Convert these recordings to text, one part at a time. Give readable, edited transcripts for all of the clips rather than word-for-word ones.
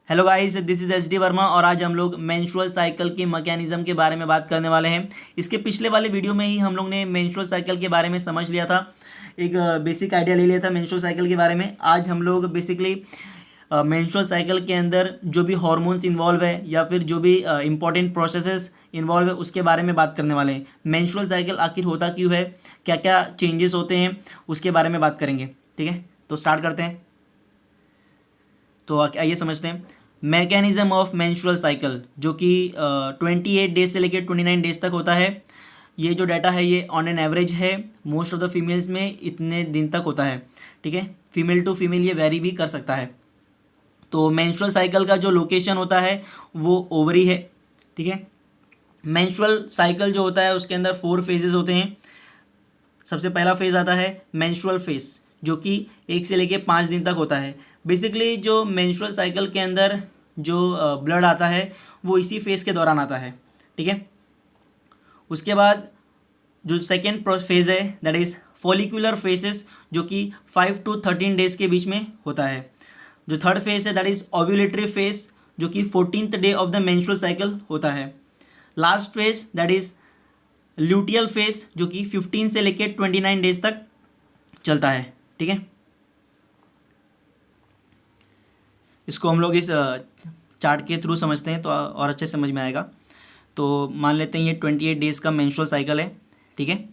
Hello guys, this is H D Verma और आज हम लोग मेंस्ट्रुअल साइकिल के मैकेनिज्म के बारे में बात करने वाले हैं। इसके पिछले वाले वीडियो में ही हम लोग ने मेंस्ट्रुअल साइकिल के बारे में समझ लिया था, एक बेसिक आइडिया ले लिया था मेंस्ट्रुअल साइकिल के बारे में। आज हम लोग बेसिकली मेंस्ट्रुअल साइकिल के अंदर जो भी हार्मोन्स इन्वॉल्व है या फिर जो भी इंपॉर्टेंट प्रोसेसेस इन्वॉल्व है उसके बारे में बात करने वाले हैं। मेंस्ट्रुअल साइकिल आखिर होता क्यों है, क्या क्या चेंजेस होते हैं, उसके बारे में बात करेंगे। ठीक है, तो स्टार्ट करते हैं। तो आइए समझते हैं मैकेनिज्म ऑफ मेंस्ट्रुअल साइकिल, जो कि 28 डेज से लेकर 29 डेज तक होता है। ये जो डाटा है ये ऑन एन एवरेज है, मोस्ट ऑफ द फीमेल्स में इतने दिन तक होता है। ठीक है, फीमेल टू फीमेल ये वेरी भी कर सकता है। तो मेंस्ट्रुअल साइकिल का जो लोकेशन होता है वो ओवरी है। ठीक है, मेंस्ट्रुअल साइकिल जो होता है उसके अंदर 4 फेजेस होते हैं। सबसे पहला फेज आता है मेंस्ट्रुअल फेज, जो कि 1 से लेकर 5 दिन तक होता है। बेसिकली जो मेंस्ट्रुअल साइकिल के अंदर जो ब्लड आता है वो इसी फेज के दौरान आता है। ठीक है, उसके बाद जो सेकेंड फेज है दैट इज़ फॉलिकुलर फेसेस, जो कि 5 to 13 डेज के बीच में होता है। जो थर्ड फेज है दैट इज़ ओव्यूलेटरी फेज, जो कि 14th day of the menstrual cycle होता है। Last phase that is luteal phase, जो कि 15 से लेकर 29 डेज तक चलता है। ठीक है, इसको हम लोग इस चार्ट के थ्रू समझते हैं तो और अच्छे समझ में आएगा। तो मान लेते हैं ये 28 डेज़ का मेंस्ट्रुअल साइकिल है। ठीक है,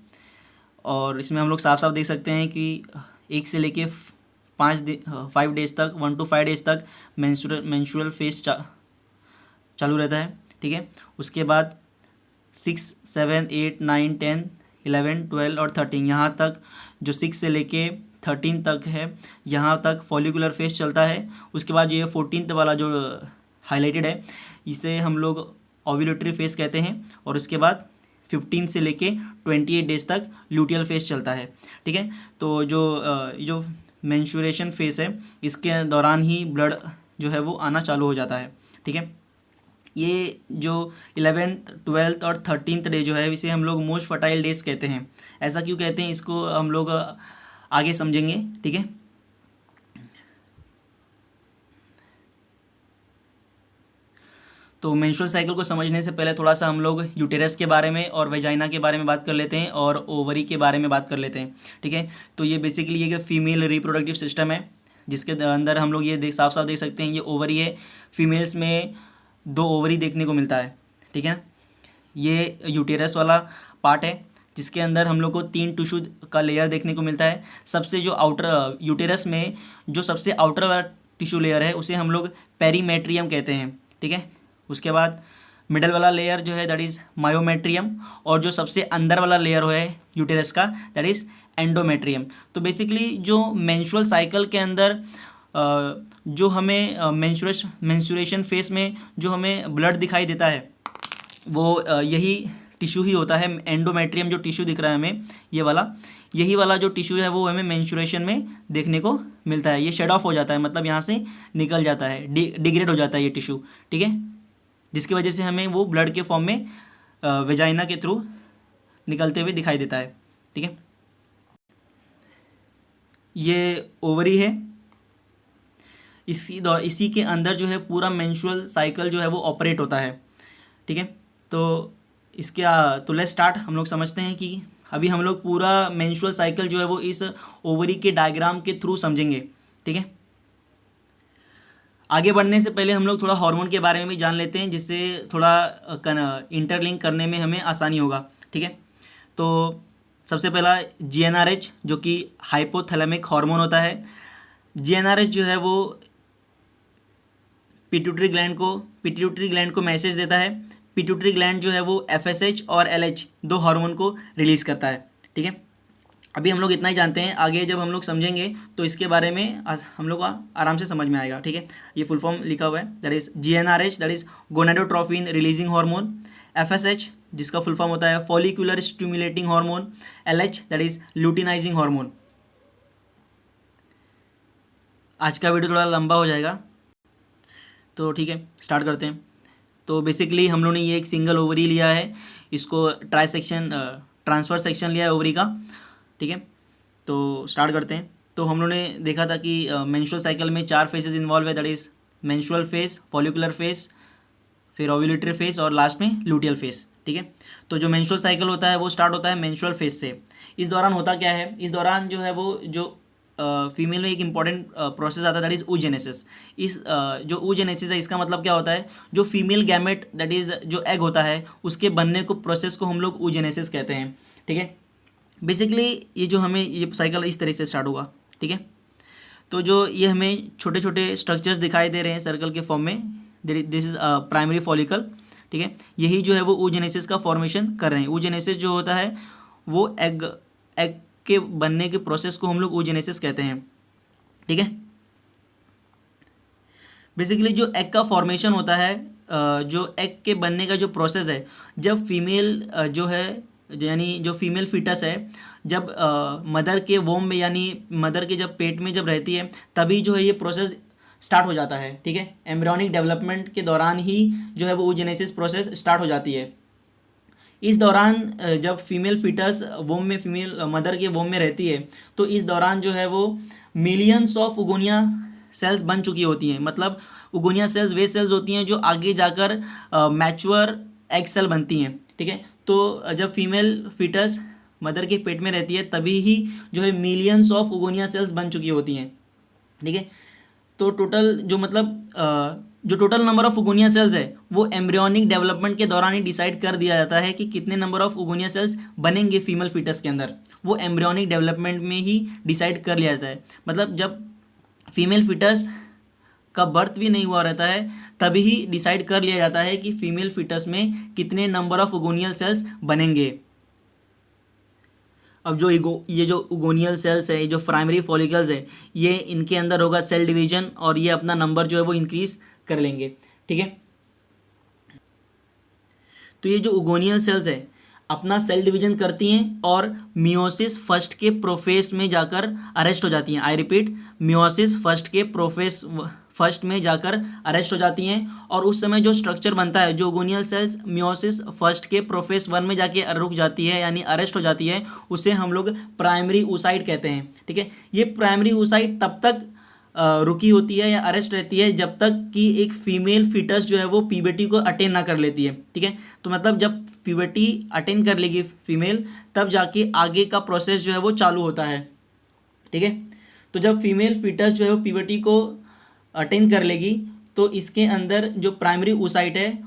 और इसमें हम लोग साफ साफ देख सकते हैं कि 1 से लेके 5 डेज तक, 1 to 5 डेज तक मेंस्ट्रुअल फेज चालू रहता है। ठीक है, उसके बाद 6, 7, 8, 9, 10, 11, 12 और 13, यहाँ तक जो 6 से लेके 13 तक है यहाँ तक फॉलिकुलर फेज चलता है। उसके बाद ये 14th वाला जो हाईलाइटेड है इसे हम लोग ओव्यूलेटरी फेज कहते हैं। और उसके बाद 15 से लेके 28 डेज तक ल्यूटियल फेज चलता है। ठीक है, तो जो मेंस्ट्रुएशन फेज है इसके दौरान ही ब्लड जो है वो आना चालू हो जाता है। ठीक है, ये जो 11th, 12th और 13th डे जो है इसे हम लोग मोस्ट फर्टाइल डेज कहते हैं। ऐसा क्यों कहते हैं इसको हम लोग आगे समझेंगे। ठीक है, तो मेंस्ट्रुअल साइकिल को समझने से पहले थोड़ा सा हम लोग यूटेरस के बारे में और वेजाइना के बारे में बात कर लेते हैं और ओवरी के बारे में बात कर लेते हैं। ठीक है, तो ये बेसिकली एक फीमेल रिप्रोडक्टिव सिस्टम है जिसके अंदर हम लोग ये साफ साफ देख सकते हैं ये ओवरी है। फीमेल्स में 2 ओवरी देखने को मिलता है। ठीक है, ये यूटेरस वाला पार्ट है जिसके अंदर हम लोग को 3 टिश्यू का लेयर देखने को मिलता है। सबसे जो आउटर यूटेरस में जो सबसे आउटर वाला टिश्यू लेयर है उसे हम लोग पेरीमेट्रियम कहते हैं। ठीक है, उसके बाद मिडल वाला लेयर जो है दैट इज़ मायोमेट्रियम, और जो सबसे अंदर वाला लेयर है यूटेरस का दैट इज़ एंडोमेट्रियम। तो बेसिकली जो मेंस्ट्रुअल साइकिल के अंदर जो हमें मेंस्ट्रुएशन फेस में जो हमें ब्लड दिखाई देता है वो यही टिश्यू ही होता है। एंडोमेट्रियम जो टिश्यू दिख रहा है हमें यही वाला जो टिश्यू है वो हमें मेंस्ट्रुएशन में देखने को मिलता है। ये शेड ऑफ हो जाता है, मतलब यहाँ से निकल जाता है, डिग्रेड हो जाता है ये टिश्यू। ठीक है, जिसकी वजह से हमें वो ब्लड के फॉर्म में वेजाइना के थ्रू निकलते हुए दिखाई देता है। ठीक है, ये ओवरी है। इसी के अंदर जो है पूरा मेंस्ट्रुअल साइकिल जो है वो ऑपरेट होता है। ठीक है, तो तो लेट्स स्टार्ट। हम लोग समझते हैं कि अभी हम लोग पूरा मेंस्ट्रुअल साइकिल जो है वो इस ओवरी के डायग्राम के थ्रू समझेंगे। ठीक है, आगे बढ़ने से पहले हम लोग थोड़ा हार्मोन के बारे में भी जान लेते हैं जिससे थोड़ा इंटरलिंक करने में हमें आसानी होगा। ठीक है, तो सबसे पहला GnRH जो कि हाइपोथैलेमिक हार्मोन होता है। GnRH जो है वो पिट्यूटरी ग्लैंड को मैसेज देता है। पिट्यूटरी ग्लैंड जो है वो FSH और LH 2 हार्मोन को रिलीज़ करता है। ठीक है, अभी हम लोग इतना ही जानते हैं, आगे जब हम लोग समझेंगे तो इसके बारे में हम लोग को आराम से समझ में आएगा। ठीक है, ये फुल फॉर्म लिखा हुआ है that is GnRH that is gonadotropin releasing hormone, FSH जिसका फुल फॉर्म होता है follicular stimulating hormone, LH that is luteinizing hormone. आज का वीडियो थोड़ा लंबा हो जाएगा तो ठीक है स्टार्ट करते हैं। तो बेसिकली हम लोग ने ये एक सिंगल ओवरी लिया है, इसको ट्रांसफर सेक्शन लिया है ओवरी का। ठीक है, तो स्टार्ट करते हैं। तो हम लोगों ने देखा था कि मेंस्ट्रुअल साइकिल में 4 फेजेस इन्वॉल्व है that is menstrual face, follicular face, फिर ओव्यूलेटरी फेस और लास्ट में लुटियल फेस। ठीक है, तो जो मेंस्ट्रुअल साइकिल होता है वो स्टार्ट होता है मेंस्ट्रुअल फेस से। इस दौरान होता क्या है, इस दौरान जो है वो जो फीमेल में एक इंपॉर्टेंट प्रोसेस आता है दैट इज़ oogenesis। इस जो oogenesis है इसका मतलब क्या होता है, जो फीमेल गैमेट दैट इज़ जो एग होता है उसके बनने को प्रोसेस को हम लोग oogenesis कहते हैं। ठीक है, बेसिकली ये जो हमें ये साइकिल इस तरह से स्टार्ट होगा। ठीक है, तो जो ये हमें छोटे छोटे स्ट्रक्चर्स दिखाई दे रहे हैं सर्कल के फॉर्म में, दिस इज प्राइमरी फॉलिकल। ठीक है, यही जो है वो oogenesis का फॉर्मेशन कर रहे हैं। oogenesis जो होता है वो एग के बनने के प्रोसेस को हम लोग oogenesis कहते हैं। ठीक है, बेसिकली जो एग का फॉर्मेशन होता है, जो एग के बनने का जो प्रोसेस है, जब फीमेल जो है यानी जो फीमेल फिटस है जब मदर के वोम में यानी मदर के जब पेट में जब रहती है तभी जो है ये प्रोसेस स्टार्ट हो जाता है। ठीक है, एम्ब्रियोनिक डेवलपमेंट के दौरान ही जो है वो oogenesis प्रोसेस स्टार्ट हो जाती है। इस दौरान जब फीमेल फिटस वोम में फीमेल मदर के वोम में रहती है तो इस दौरान जो है वो मिलियंस ऑफ उगोनिया सेल्स बन चुकी होती हैं। मतलब उगोनिया सेल्स वे सेल्स होती हैं जो आगे जाकर मैच्योर एग सेल बनती हैं। ठीक है, तो जब फीमेल फिटस मदर के पेट में रहती है तभी ही जो है मिलियंस ऑफ उगोनिया सेल्स बन चुकी होती हैं। ठीक है, तो टोटल जो मतलब जो total number of oogonia cells है वो एम्ब्रियोनिक डेवलपमेंट के दौरान ही डिसाइड कर दिया जाता है कि कितने नंबर ऑफ उगोनिया सेल्स बनेंगे फीमेल फिटस के अंदर। वो एम्ब्रियोनिक डेवलपमेंट में ही डिसाइड कर लिया जाता है। मतलब जब फीमेल फिटस का बर्थ भी नहीं हुआ रहता है तभी ही डिसाइड कर लिया जाता है कि फीमेल फिटस में कितने नंबर ऑफ उगोनियल सेल्स बनेंगे। अब जो ये जो उगोनियल सेल्स है, ये जो प्राइमरी फॉलिकल्स है, ये इनके अंदर होगा सेल डिवीजन और ये अपना नंबर जो है वो इंक्रीज कर लेंगे। ठीक है, तो ये जो उगोनियल सेल्स है अपना सेल डिवीजन करती हैं और मियोसिस फर्स्ट के प्रोफेस में जाकर अरेस्ट हो जाती हैं। आई रिपीट, मियोसिस फर्स्ट के प्रोफेस फर्स्ट में जाकर अरेस्ट हो जाती हैं और उस समय जो स्ट्रक्चर बनता है, जो उगोनियल सेल्स मियोसिस फर्स्ट के प्रोफेस 1 में जाके रुक जाती है यानी अरेस्ट हो जाती है, उसे हम लोग प्राइमरी oocyte कहते हैं। ठीक है, ये प्राइमरी oocyte तब तक रुकी होती है या अरेस्ट रहती है जब तक कि एक फीमेल फिटस जो है वो प्यूबर्टी को अटेन ना कर लेती है। ठीक है, तो मतलब जब प्यूबर्टी अटेन कर लेगी फीमेल तब जाके आगे का प्रोसेस जो है वो चालू होता है। ठीक है, तो जब फीमेल फिटस जो है वो प्यूबर्टी को अटेन कर लेगी तो इसके अंदर जो प्राइमरी oocyte है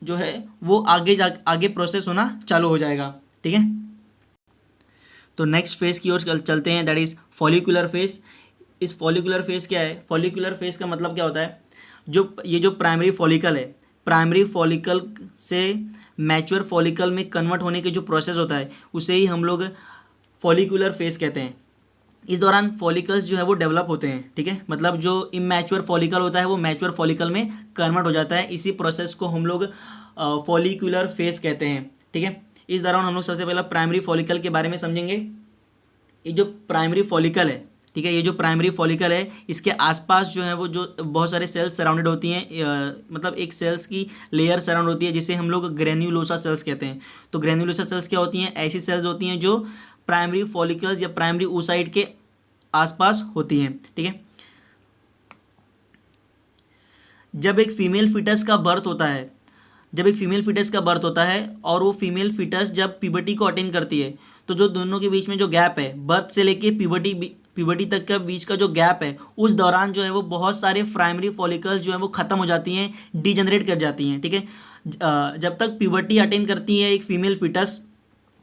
जो है वो आगे प्रोसेस होना चालू हो जाएगा। ठीक है, तो नेक्स्ट फेज की ओर चलते हैं, दैट इज़ फॉलिकुलर फेज। इस फॉलिकुलर फेज क्या है, फॉलिकुलर फेज का मतलब क्या होता है, ये जो प्राइमरी फॉलिकल है, प्राइमरी फॉलिकल से मैच्योर फॉलिकल में कन्वर्ट होने के जो प्रोसेस होता है उसे ही हम लोग फॉलिकुलर फेज कहते हैं। इस दौरान फॉलिकल्स जो है वो डेवलप होते हैं। ठीक है, मतलब जो इमैच्योर फॉलिकल होता है वो मैच्योर फॉलिकल में कन्वर्ट हो जाता है। इसी प्रोसेस को हम लोग फॉलिकुलर फेज कहते हैं। ठीक है, इस दौरान हम लोग सबसे पहले प्राइमरी फॉलिकल के बारे में समझेंगे। ये जो प्राइमरी फॉलिकल है, ठीक है, ये जो प्राइमरी फॉलिकल है इसके आसपास जो है वो जो बहुत सारे सेल्स सराउंडेड होती हैं, मतलब एक सेल्स की लेयर सराउंड होती है जिसे हम लोग ग्रेन्युलोसा सेल्स कहते हैं। तो ग्रेन्युलोसा सेल्स क्या होती हैं, ऐसी सेल्स होती हैं जो प्राइमरी फॉलिकल्स या प्राइमरी oocyte के आसपास होती हैं। ठीक है, जब एक फीमेल फिटस का बर्थ होता है और वो फीमेल फिटस जब प्यूबर्टी को अटेन करती है तो जो दोनों के बीच में जो गैप है, बर्थ से लेके प्यूबर्टी तक का बीच का जो गैप है, उस दौरान जो है वो बहुत सारे प्राइमरी फॉलिकल्स जो है वो ख़त्म हो जाती हैं, डीजनरेट कर जाती हैं। ठीक है, जब तक प्यूबर्टी अटेन करती है एक फीमेल फिटस,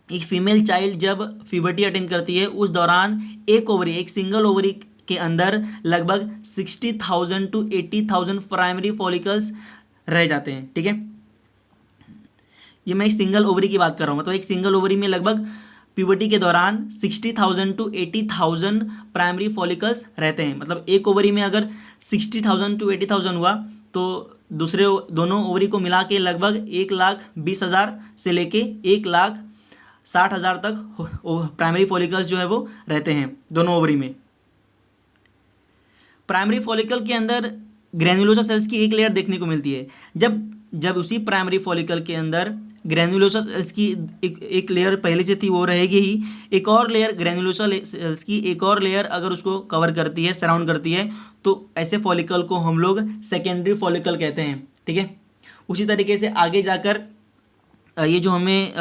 एक फीमेल चाइल्ड जब प्यूबर्टी अटेन करती है उस दौरान एक सिंगल ओवरी के अंदर लगभग 60,000 to 80,000 प्राइमरी फॉलिकल्स रह जाते हैं। ठीक है, ये मैं एक सिंगल ओवरी की बात कर रहा हूँ, मतलब एक सिंगल ओवरी में लगभग प्यूबर्टी के दौरान 60,000 to 80,000 प्राइमरी फॉलिकल्स रहते हैं। मतलब एक ओवरी में अगर 60,000 to 80,000 हुआ तो दोनों ओवरी को मिला के लगभग 1,20,000 से लेके 1,60,000 तक प्राइमरी फॉलिकल्स जो है वो रहते हैं दोनों ओवरी में। प्राइमरी फॉलिकल के अंदर ग्रेन्युलोसा सेल्स की एक लेयर देखने को मिलती है। जब उसी प्राइमरी फॉलिकल के अंदर ग्रैन्युलोसा सेल्स की एक लेयर पहले से थी वो रहेगी ही, एक और लेयर ग्रैन्युलोसा सेल्स की एक और लेयर अगर उसको कवर करती है, सराउंड करती है, तो ऐसे फॉलिकल को हम लोग सेकेंडरी फॉलिकल कहते हैं। ठीक है, उसी तरीके से आगे जाकर ये जो हमें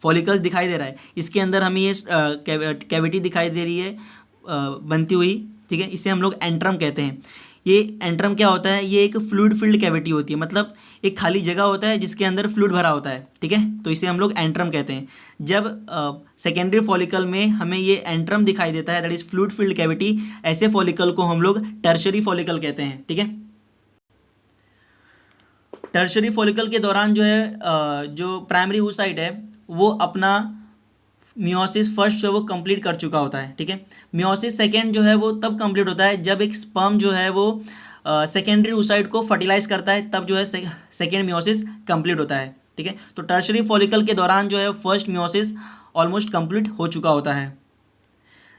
फॉलिकल्स दिखाई दे रहा है, इसके अंदर हमें ये कैविटी दिखाई दे रही है बनती हुई। ठीक है, इसे हम लोग एंट्रम कहते हैं। ये एंट्रम क्या होता है, ये एक फ्लूइड फिल्ड कैविटी होती है, मतलब एक खाली जगह होता है जिसके अंदर फ्लूइड भरा होता है। ठीक है, तो इसे हम लोग एंट्रम कहते हैं। जब सेकेंडरी फॉलिकल में हमें ये एंट्रम दिखाई देता है, that is fluid filled cavity, ऐसे फॉलिकल को हम लोग टर्शरी फॉलिकल कहते हैं। ठीक है, टर्शरी फॉलिकल के दौरान जो है जो प्राइमरी oocyte है वो अपना मियोसिस फर्स्ट जो है वो कंप्लीट कर चुका होता है। ठीक है, मियोसिस सेकेंड जो है वो तब कंप्लीट होता है जब एक स्पर्म जो है वो सेकेंडरी oocyte को फर्टिलाइज करता है, तब जो है सेकेंड मियोसिस कंप्लीट होता है। ठीक है, तो टर्शरी फॉलिकल के दौरान जो है फर्स्ट मियोसिस ऑलमोस्ट कंप्लीट हो चुका होता है।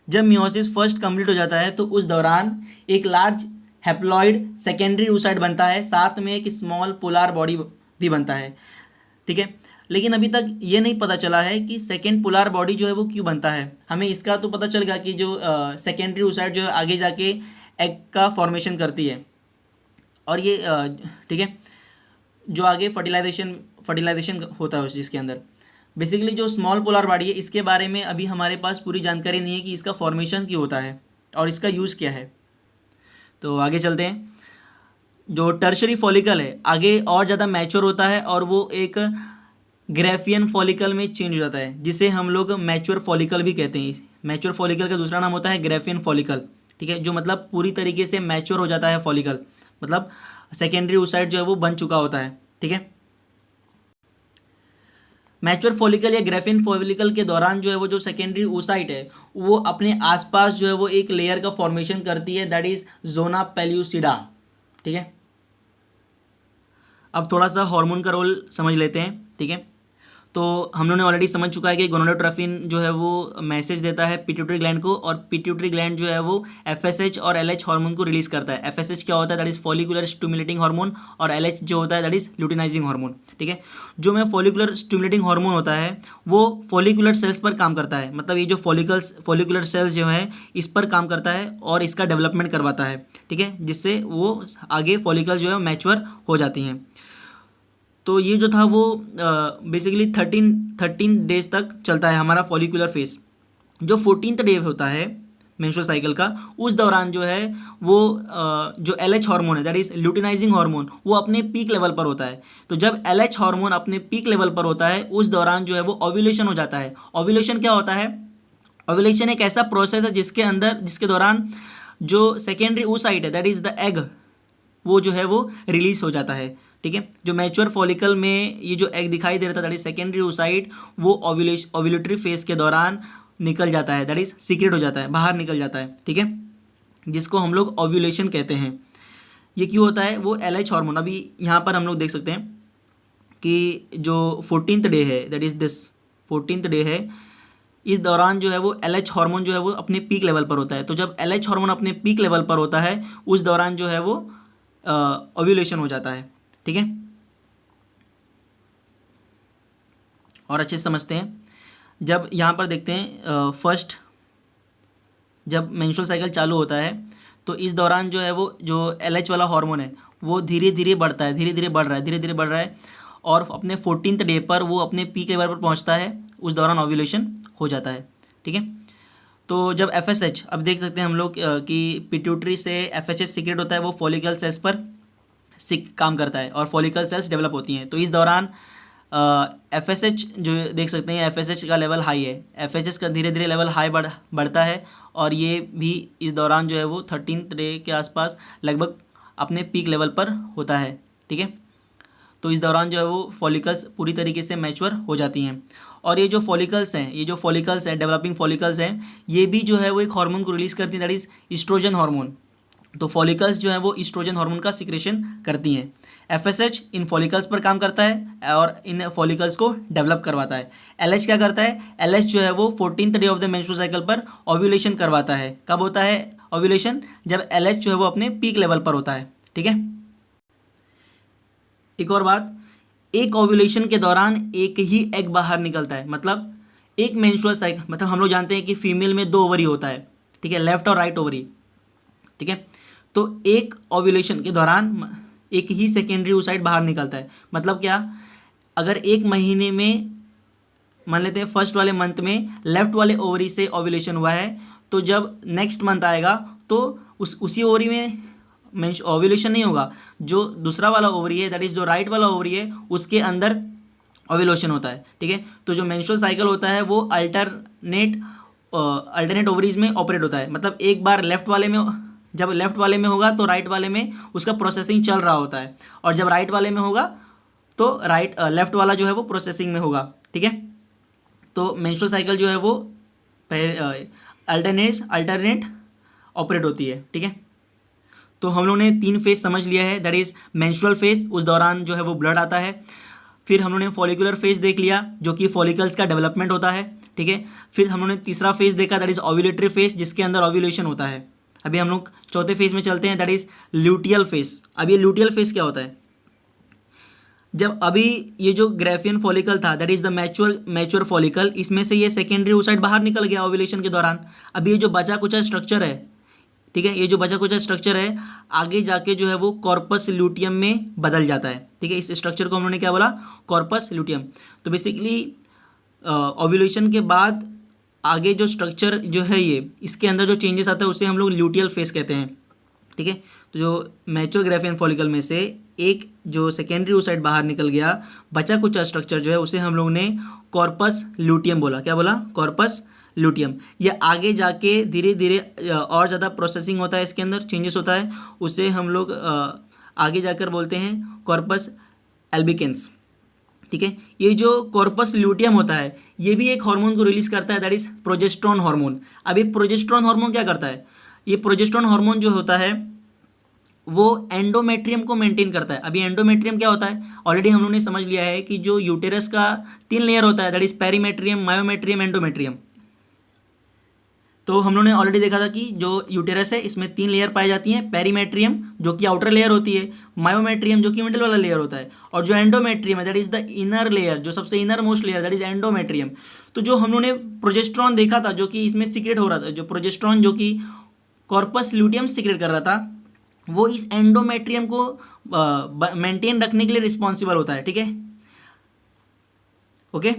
जब मियोसिस फर्स्ट कंप्लीट हो जाता है तो उस दौरान एक लार्ज हैप्लॉइड सेकेंडरी oocyte बनता है, साथ में एक स्मॉल पोलर बॉडी भी बनता है। ठीक है, लेकिन अभी तक ये नहीं पता चला है कि सेकेंड पोलर बॉडी जो है वो क्यों बनता है। हमें इसका तो पता चल गया कि जो सेकेंडरी oocyte जो है आगे जाके एग का फॉर्मेशन करती है, और ये ठीक है, जो आगे फर्टिलाइजेशन होता है जिसके अंदर बेसिकली जो स्मॉल पोलर बॉडी है, इसके बारे में अभी हमारे पास पूरी जानकारी नहीं है कि इसका फॉर्मेशन क्यों होता है और इसका यूज़ क्या है। तो आगे चलते हैं। जो टर्शरी फॉलिकल है आगे और ज़्यादा मैच्योर होता है और वो एक ग्रेफियन फॉलिकल में चेंज हो जाता है, जिसे हम लोग मैच्योर फॉलिकल भी कहते हैं। मैच्योर फॉलिकल का दूसरा नाम होता है ग्रेफियन फॉलिकल। ठीक है, जो मतलब पूरी तरीके से मैच्योर हो जाता है फॉलिकल, मतलब सेकेंडरी oocyte जो है वो बन चुका होता है। ठीक है, मैच्योर फॉलिकल या ग्रेफियन फॉलिकल के दौरान जो है वो जो सेकेंडरी oocyte है वो अपने आसपास जो है वो एक लेयर का फॉर्मेशन करती है, दैट इज जोना पेल्यूसिडा। ठीक है, अब थोड़ा सा हार्मोन का रोल समझ लेते हैं। ठीक है, तो हम लोगों ने ऑलरेडी समझ चुका है कि गोनाडोट्रोफिन जो है वो मैसेज देता है पिट्यूटरी ग्लैंड को, और पिट्यूटरी ग्लैंड जो है वो एफएसएच और एलएच हार्मोन को रिलीज करता है। एफएसएच क्या होता है, that is follicular stimulating hormone, और एलएच जो होता है दैट इज ल्यूटिनाइजिंग हार्मोन। ठीक है, जो में फॉलिकुलर स्टिमुलेटिंग हार्मोन होता है वो फॉलिकुलर सेल्स पर काम करता है, मतलब ये जो फॉलिकुलर सेल्स जो है इस पर काम करता है और इसका डेवलपमेंट करवाता है। ठीक है, जिससे वो आगे फॉलिकल जो है मैच्योर हो जाती हैं। तो ये जो था वो बेसिकली 13 डेज तक चलता है हमारा फॉलिकुलर फेज। जो 14th डे होता है मेंस्ट्रुअल साइकिल का, उस दौरान जो है वो जो एलएच हार्मोन है दैट इज ल्यूटिनाइजिंग हार्मोन वो अपने पीक लेवल पर होता है। तो जब एलएच हार्मोन अपने पीक लेवल पर होता है उस दौरान जो है वो ओव्यूलेशन हो जाता है। ओव्यूलेशन क्या होता है, ओव्यूलेशन एक ऐसा प्रोसेस है जिसके दौरान जो सेकेंडरी oocyte है दैट इज द एग वो जो है वो रिलीज हो जाता है। ठीक है, जो मैच्योर फॉलिकल में ये जो एग दिखाई दे रहा था दैट इज सेकेंडरी oocyte वो ओव्यूलेटरी फेज के दौरान निकल जाता है, दैट इज सीक्रेट हो जाता है, बाहर निकल जाता है। ठीक है, जिसको हम लोग ओव्यूलेशन कहते हैं। ये क्यों होता है, वो एलएच हार्मोन, अभी यहाँ पर हम लोग देख सकते हैं कि जो 14th डे है that is this 14th day है, इस दौरान जो है वो एलएच हार्मोन जो है वो अपने पीक लेवल पर होता है। तो जब एलएच हार्मोन अपने पीक लेवल पर होता है उस दौरान जो है वो ओव्यूलेशन हो जाता है। ठीक है, और अच्छे से समझते हैं। जब यहाँ पर देखते हैं फर्स्ट जब मेंस्ट्रुअल साइकिल चालू होता है तो इस दौरान जो है वो जो एलएच वाला हार्मोन है वो धीरे धीरे बढ़ता है, धीरे धीरे बढ़ रहा है और अपने 14th डे पर वो अपने पीक लेवल पर पहुँचता है, उस दौरान ओव्यूलेशन हो जाता है। ठीक है, तो जब एफएसएच, अब देख सकते हैं हम लोग कि पिट्यूटरी से एफएसएच सीक्रेट होता है, वो फॉलिकल सेल्स पर काम करता है और फॉलिकल सेल्स डेवलप होती हैं। तो इस दौरान एफएसएच जो देख सकते हैं एफएसएच का लेवल हाई है, एफएसएच का धीरे धीरे लेवल हाई बढ़ता है और ये भी इस दौरान जो है वो 13th डे के आसपास लगभग अपने पीक लेवल पर होता है। ठीक है, तो इस दौरान जो है वो फॉलिकल्स पूरी तरीके से मैच्योर हो जाती हैं। और ये जो फॉलिकल्स हैं डेवलपिंग फॉलिकल्स हैं, ये भी जो है वो एक हार्मोन को रिलीज़ करती हैं दैट इज ईस्ट्रोजन हार्मोन। तो फॉलिकल्स जो है वो ईस्ट्रोजन हार्मोन का सिक्रेशन करती हैं। एफएसएच इन फॉलिकल्स पर काम करता है और इन फॉलिकल्स को डेवलप करवाता है। एलएच क्या करता है, एलएच जो है वो 14th day of the menstrual cycle पर ओव्यूलेशन करवाता है। कब होता है ओव्यूलेशन, जब एलएच जो है वो अपने पीक लेवल पर होता है। ठीक है, एक और बात, एक ओव्यूलेशन के दौरान एक ही एग बाहर निकलता है। मतलब एक मेंस्ट्रुअल साइकिल, मतलब हम लोग जानते हैं कि फीमेल में 2 ओवरी होता है, ठीक है, लेफ्ट और राइट ओवरी, ठीक है। तो एक ओव्यूलेशन के दौरान एक ही सेकेंडरी oocyte बाहर निकलता है। मतलब क्या, अगर एक महीने में मान लेते हैं फर्स्ट वाले मंथ में लेफ्ट वाले ओवरी से ओव्यूलेशन हुआ है, तो जब नेक्स्ट मंथ आएगा तो उसी ओवरी में मीन्स ओव्यूलेशन नहीं होगा, जो दूसरा वाला ओवरी है, दैट इज जो राइट वाला ओवरी है, उसके अंदर ओव्यूलेशन होता है, ठीक है। तो जो मेंस्ट्रुअल साइकिल होता है वो अल्टरनेट ओवरीज में ऑपरेट होता है। मतलब एक बार लेफ्ट वाले में, जब लेफ्ट वाले में होगा तो राइट वाले में उसका प्रोसेसिंग चल रहा होता है, और जब राइट वाले में होगा तो लेफ्ट वाला जो है वो प्रोसेसिंग में होगा, ठीक है। तो मेंस्ट्रुअल साइकिल जो है वो अल्टरनेट ऑपरेट होती है, ठीक है। तो हम लोग ने 3 फेज समझ लिया है, दैट इज मेंस्ट्रुअल फेज, उस दौरान जो है वो ब्लड आता है। फिर हम लोग ने फॉलिकुलर फेज देख लिया, जो कि फॉलिकल्स का डेवलपमेंट होता है, ठीक है। फिर हम लोग ने तीसरा फेज देखा, दैट इज ओव्यूलेटरी फेज, जिसके अंदर ओव्यूलेशन होता है। अभी हम लोग चौथे फेज में चलते हैं, दैट इज ल्यूटियल फेज। अब ये ल्यूटियल फेज क्या होता है, जब अभी ये जो ग्राफियन फॉलिकल था, that is the mature follicle, इसमें से ये सेकेंडरी oocyte बाहर निकल गया ओव्यूलेशन के दौरान। अभी ये जो बचा कुचा स्ट्रक्चर है, ठीक है, ये जो बचा कुचा स्ट्रक्चर है आगे जाके जो है वो कॉर्पस ल्यूटियम में बदल जाता है, ठीक है। इस स्ट्रक्चर को हम लोगों ने क्या बोला, कॉर्पस ल्यूटियम। तो बेसिकली ओव्यूलेशन के बाद आगे जो स्ट्रक्चर जो है ये, इसके अंदर जो चेंजेस आता है उसे हम लोग ल्यूटियल फेस कहते हैं, ठीक है। तो जो मैच्योर ग्राफियन फॉलिकल में से एक जो सेकेंडरी oocyte बाहर निकल गया, बचा कुछ स्ट्रक्चर जो है उसे हम लोग ने कॉर्पस ल्यूटियम बोला। क्या बोला, कॉर्पस ल्यूटियम। ये आगे जाके धीरे धीरे और ज़्यादा प्रोसेसिंग होता है, इसके अंदर चेंजेस होता है, उसे हम लोग आगे जाकर बोलते हैं कॉर्पस एल्बिकेंस, ठीक है। ये जो कॉर्पस ल्यूटियम होता है ये भी एक हार्मोन को रिलीज करता है, दैट इज प्रोजेस्टेरोन हार्मोन। अब ये प्रोजेस्टेरोन हार्मोन क्या करता है, ये प्रोजेस्टेरोन हार्मोन जो होता है वो एंडोमेट्रियम को मेंटेन करता है। अभी एंडोमेट्रियम क्या होता है, ऑलरेडी हम लोगों ने समझ लिया है कि जो यूटेरस का 3 लेयर होता है, that is perimetrium, myometrium, endometrium. तो हम लोगों ने ऑलरेडी देखा था कि जो यूटेरस है इसमें 3 लेयर पाई जाती हैं, पेरीमेट्रियम जो कि आउटर लेयर होती है, मायोमेट्रियम जो कि मिडिल वाला लेयर होता है, और जो एंडोमेट्रियम है that is the inner layer, जो सबसे inner most layer, that is endometrium. तो जो हम लोगों ने प्रोजेस्टेरोन देखा था जो कि इसमें सीक्रेट हो रहा था, जो प्रोजेस्टेरोन जो कि कॉर्पस ल्यूटियम सीक्रेट कर रहा था, वो इस एंडोमेट्रियम को मेंटेन रखने के लिए रिस्पॉन्सिबल होता है, ठीक है, ओके।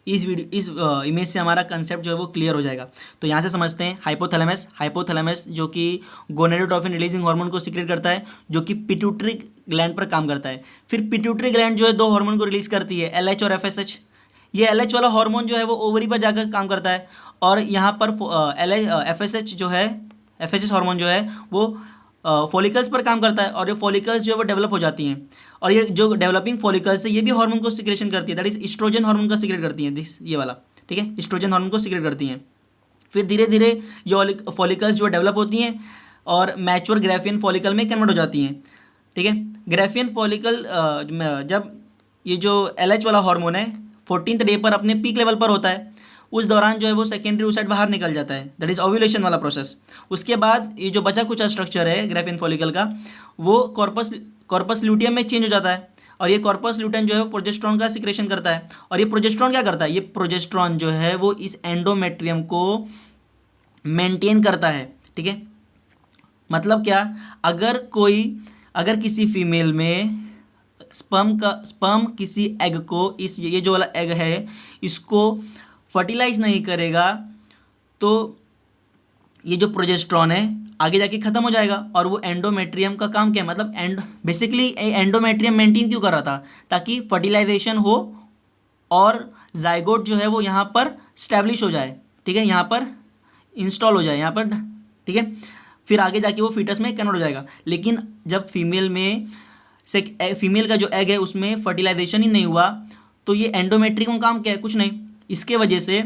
इस इमेज से हमारा कंसेप्ट जो है वो क्लियर हो जाएगा। तो यहाँ से समझते हैं हाइपोथैलेमस जो कि गोनेडोट्रोफिन रिलीजिंग हार्मोन को सीक्रेट करता है, जो कि पिट्यूटरी ग्लैंड पर काम करता है। फिर पिट्यूटरी ग्लैंड जो है 2 हार्मोन को रिलीज करती है, LH और FSH। ये LH वाला हार्मोन जो है वो ओवरी पर जाकर काम करता है, और यहाँ पर FSH जो है, FSH हार्मोन जो है वो फॉलिकल्स पर काम करता है, और ये फॉलिकल्स जो है वो डेवलप हो जाती हैं, और ये जो डेवलपिंग फॉलिकल्स है ये भी हार्मोन को सिक्रेशन करती है, दैट इज एस्ट्रोजन हार्मोन का सीक्रेट करती हैं, ये वाला, ठीक है, एस्ट्रोजन हार्मोन को सीक्रेट करती हैं। फिर धीरे धीरे ये फॉलिकल्स जो डेवलप होती हैं और मैच्योर ग्राफियन फॉलिकल में कन्वर्ट हो जाती हैं, ठीक है। ग्राफियन फॉलिकल जब ये जो LH वाला हार्मोन है 14th डे पर अपने पीक लेवल पर होता है, उस दौरान जो है वो सेकेंडरी oocyte बाहर निकल जाता है, दैट इज ओव्यूलेशन वाला प्रोसेस। उसके बाद ये जो बचा कुचा स्ट्रक्चर है ग्राफियन फॉलिकल का, वो कॉर्पस ल्यूटियम में चेंज हो जाता है, और ये कॉर्पस ल्यूटियम जो है वो प्रोजेस्टेरोन का सिक्रेशन करता है। और ये प्रोजेस्टेरोन क्या करता है, ये प्रोजेस्टेरोन जो है वो इस एंडोमेट्रियम को मेंटेन करता है, ठीक है। मतलब क्या, अगर किसी फीमेल में स्पर्म किसी एग को, ये जो वाला एग है इसको फर्टिलाइज नहीं करेगा, तो ये जो प्रोजेस्टेरोन है आगे जाके खत्म हो जाएगा। और वो एंडोमेट्रियम का काम क्या है, मतलब बेसिकली एंडोमेट्रियम मेंटेन क्यों कर रहा था, ताकि फर्टिलाइजेशन हो और जाइगोट जो है वो यहाँ पर स्टैब्लिश हो जाए, ठीक है, यहाँ पर इंस्टॉल हो जाए यहाँ पर, ठीक है। फिर आगे जाके वो फीटस में कन्वर्ट हो जाएगा। लेकिन जब फीमेल का जो एग है उसमें फर्टिलाइजेशन ही नहीं हुआ, तो ये एंडोमेट्रियम का काम क्या है, कुछ नहीं। इसके वजह से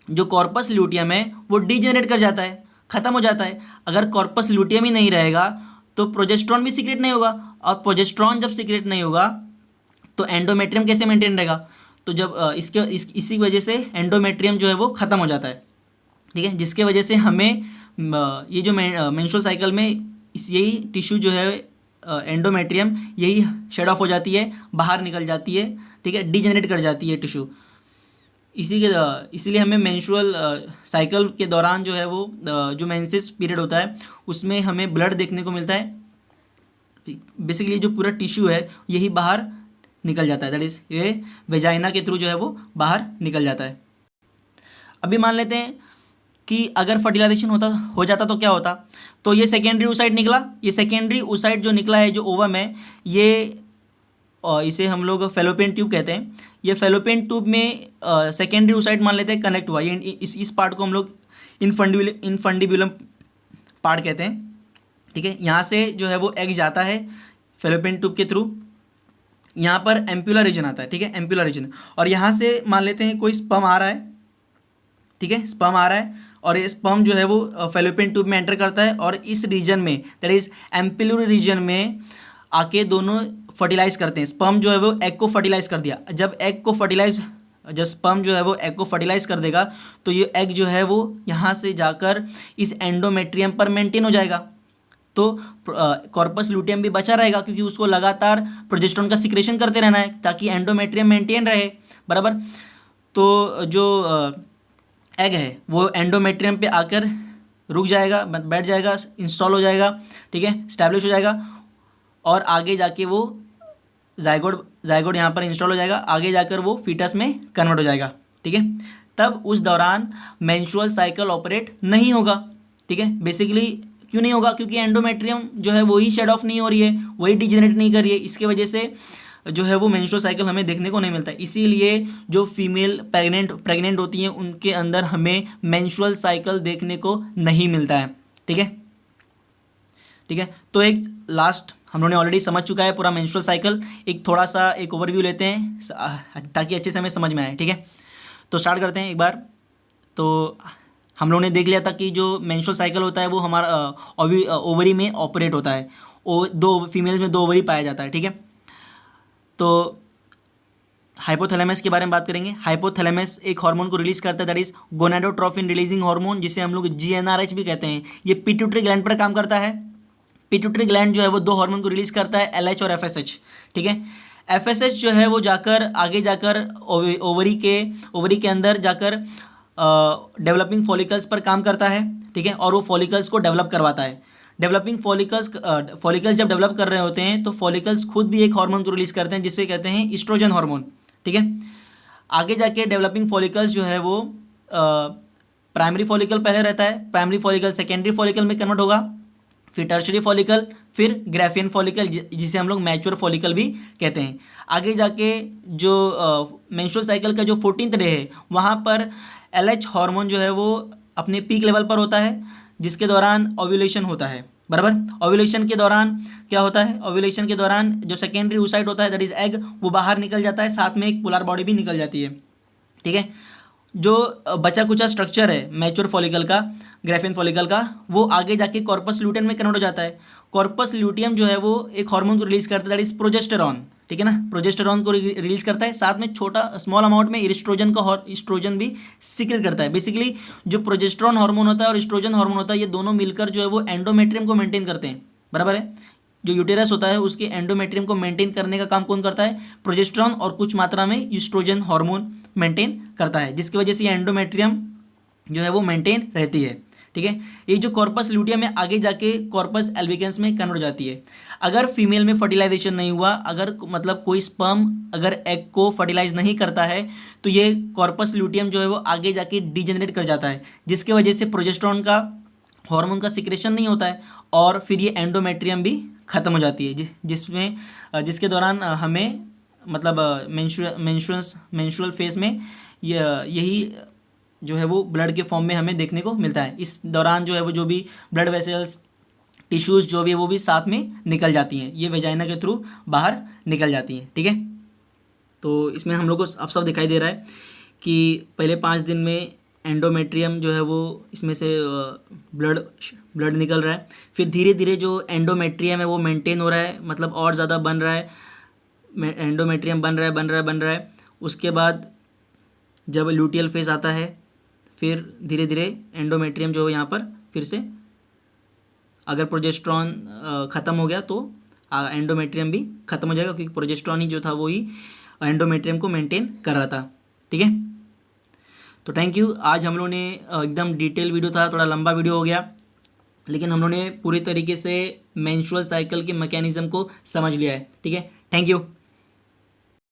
जो कॉर्पस ल्यूटियम है वो डिजेनरेट कर जाता है, ख़त्म हो जाता है। अगर कॉर्पस ल्यूटियम ही नहीं रहेगा तो प्रोजेस्टेरोन भी सीक्रेट नहीं होगा, और प्रोजेस्टेरोन जब सीक्रेट नहीं होगा तो एंडोमेट्रियम कैसे मेंटेन रहेगा। तो जब इसी वजह से एंडोमेट्रियम जो है वो ख़त्म हो जाता है, ठीक है, जिसके वजह से हमें ये जो मेंस्ट्रुअल साइकिल में यही टिश्यू जो है एंडोमेट्रियम यही शेड ऑफ हो जाती है, बाहर निकल जाती है, ठीक है, डिजेनरेट कर जाती है टिश्यू। इसीलिए हमें मेंस्ट्रुअल साइकिल के दौरान जो है वो जो मेंसेस पीरियड होता है उसमें हमें ब्लड देखने को मिलता है। बेसिकली जो पूरा टिश्यू है यही बाहर निकल जाता है, दैट इज़ ये वेजाइना के थ्रू जो है वो बाहर निकल जाता है। अभी मान लेते हैं कि अगर फर्टिलाइजेशन हो जाता तो क्या होता। तो ये सेकेंडरी oocyte निकला, ये सेकेंडरी oocyte जो निकला है जो ओवम है ये इसे हम लोग फेलोपियन ट्यूब कहते हैं। ये फेलोपियन ट्यूब में सेकेंडरी oocyte मान लेते हैं कनेक्ट हुआ, ये इस पार्ट को हम लोग इनफंडिबुलम पार्ट कहते हैं, ठीक है। यहाँ से जो है वो एग जाता है फेलोपियन ट्यूब के थ्रू, यहाँ पर एम्पुलर रीजन आता है, ठीक है, एम्पुलर रीजन। और यहाँ से मान लेते हैं कोई स्पर्म आ रहा है, ठीक है, स्पर्म आ रहा है और ये स्पर्म जो है वो फेलोपियन ट्यूब में एंटर करता है और इस रीजन में दैट इज एम्पुलर रीजन में आके दोनों फर्टिलाइज करते हैं। स्पर्म जो है वो एग को फर्टिलाइज कर दिया, जब स्पर्म जो है वो एग को फर्टिलाइज कर देगा तो ये एग जो है वो यहाँ से जाकर इस एंडोमेट्रियम पर मेंटेन हो जाएगा। तो कॉर्पस लूटियम भी बचा रहेगा क्योंकि उसको लगातार प्रोजेस्टेरोन का सिक्रेशन करते रहना है ताकि एंडोमेट्रियम मेंटेन रहे, बराबर। तो जो एग है वो एंडोमेट्रियम पे आकर रुक जाएगा, बैठ जाएगा, इंस्टॉल हो जाएगा, ठीक है, स्टैब्लिश हो जाएगा और आगे जाके वो जाइगोड यहाँ पर इंस्टॉल हो जाएगा, आगे जाकर वो फीटस में कन्वर्ट हो जाएगा, ठीक है। तब उस दौरान मेंस्ट्रुअल साइकिल ऑपरेट नहीं होगा, ठीक है। बेसिकली क्यों नहीं होगा, क्योंकि एंडोमेट्रियम जो है वही शेड ऑफ नहीं हो रही है, वही डिजेनरेट नहीं कर रही है, इसके वजह से जो है वो मेंस्ट्रुअल साइकिल हमें देखने को नहीं मिलता है। इसीलिए जो फीमेल प्रेग्नेंट होती हैं उनके अंदर हमें मेंस्ट्रुअल साइकिल देखने को नहीं मिलता है, ठीक है, ठीक है। तो एक लास्ट हम लोगों ने ऑलरेडी समझ चुका है पूरा मेंस्ट्रुअल साइकिल, एक थोड़ा सा एक ओवरव्यू लेते हैं ताकि अच्छे से हमें समझ में आए, ठीक है। तो स्टार्ट करते हैं एक बार। तो हम लोगों ने देख लिया था कि जो मेंस्ट्रुअल साइकिल होता है वो हमारा ओवरी में ऑपरेट होता है, दो फीमेल्स में 2 ओवरी पाया जाता है, ठीक है। तो हाइपोथैलेमस के बारे में बात करेंगे। हाइपोथैलेमस एक हार्मोन को रिलीज करता है that is gonadotrophin releasing hormone, जिसे हम लोग GnRH भी कहते हैं। ये पिट्यूटरी ग्लैंड पर काम करता है। पिट्यूटरी ग्लैंड जो है वो 2 हार्मोन को रिलीज करता है, LH और FSH, ठीक है। FSH जो है वो जाकर आगे जाकर ओवरी के अंदर जाकर डेवलपिंग फॉलिकल्स पर काम करता है, ठीक है, और वो फॉलिकल्स को डेवलप करवाता है। डेवलपिंग फॉलिकल्स जब डेवलप कर रहे होते हैं तो फॉलिकल्स खुद भी एक हार्मोन को रिलीज करते हैं जिसे कहते हैं ईस्ट्रोजन हार्मोन, ठीक है। आगे जाके डेवलपिंग फॉलिकल्स जो है वो प्राइमरी फॉलिकल पहले रहता है, प्राइमरी फॉलिकल सेकेंडरी फॉलिकल में कन्वर्ट होगा, फिर टर्शरी फॉलिकल, फिर ग्राफियन फॉलिकल जिसे हम लोग मैच्योर फॉलिकल भी कहते हैं। आगे जाके जो मेंस्ट्रुअल साइकिल का जो 14th डे है वहाँ पर LH हार्मोन जो है वो अपने पीक लेवल पर होता है, जिसके दौरान ओव्यूलेशन होता है, बराबर। ओव्यूलेशन के दौरान क्या होता है, ओव्यूलेशन के दौरान जो सेकेंडरी oocyte होता है दैट इज एग वो बाहर निकल जाता है, साथ में एक पोलर बॉडी भी निकल जाती है, ठीक है। जो बचा कुचा स्ट्रक्चर है मैच्योर फॉलिकल का, ग्राफियन फॉलिकल का, वो आगे जाके कॉर्पस ल्यूटियम में कन्वर्ट हो जाता है। कॉर्पस ल्यूटियम जो है वो एक हार्मोन को रिलीज करता है दैट इज प्रोजेस्टेरॉन, ठीक है ना, प्रोजेस्टेरॉन को रिलीज करता है, साथ में स्मॉल अमाउंट में ईस्ट्रोजन भी सीक्रेट करता है। बेसिकली जो प्रोजेस्टेरॉन हार्मोन होता है और ईस्ट्रोजन हार्मोन होता है ये दोनों मिलकर जो है वो एंडोमेट्रियम को मेंटेन करते हैं, बराबर है। जो यूटेरस होता है उसके एंडोमेट्रियम को मेंटेन करने का काम कौन करता है, प्रोजेस्टेरॉन, और कुछ मात्रा में ईस्ट्रोजन हार्मोन मेंटेन करता है, जिसकी वजह से ये एंडोमेट्रियम जो है वो मेंटेन रहती है, ठीक है। ये जो कॉर्पस ल्यूटियम है आगे जाके कॉर्पस एल्बिगेंस में कन्वर्ट हो जाती है। अगर फीमेल में फर्टिलाइजेशन नहीं हुआ, अगर मतलब कोई स्पर्म अगर एग को फर्टिलाइज नहीं करता है तो ये कॉर्पस ल्यूटियम जो है वो आगे जाके डिजेनरेट कर जाता है, जिसके वजह से प्रोजेस्टेरॉन का हार्मोन का सिक्रेशन नहीं होता है और फिर ये एंडोमेट्रियम भी ख़त्म हो जाती है, जिसके दौरान हमें मतलब मेंस्ट्रुअल फेज में यही जो है वो ब्लड के फॉर्म में हमें देखने को मिलता है। इस दौरान जो है वो जो भी ब्लड वेसल्स टिश्यूज़ जो भी है वो भी साथ में निकल जाती हैं, ये वेजाइना के थ्रू बाहर निकल जाती हैं, ठीक है। तो इसमें हम लोग को अब सब दिखाई दे रहा है कि पहले 5 दिन में एंडोमेट्रियम जो है वो इसमें से ब्लड निकल रहा है, फिर धीरे धीरे जो एंडोमेट्रियम है वो मेंटेन हो रहा है, मतलब और ज़्यादा बन रहा है, एंडोमेट्रियम बन रहा है। उसके बाद जब ल्यूटियल फेज आता है फिर धीरे धीरे एंडोमेट्रियम जो है यहाँ पर फिर से अगर प्रोजेस्टेरॉन ख़त्म हो गया तो एंडोमेट्रियम भी खत्म हो जाएगा, क्योंकि प्रोजेस्टेरॉन ही जो था वो ही एंडोमेट्रियम को मेंटेन कर रहा था। ठीक है, तो थैंक यू। आज हम लोगों ने एकदम डिटेल वीडियो था, थोड़ा लंबा वीडियो हो गया, लेकिन हम लोगों ने पूरी तरीके से मेंस्ट्रुअल साइकिल के मैकेनिज्म को समझ लिया है। ठीक है, थैंक यू।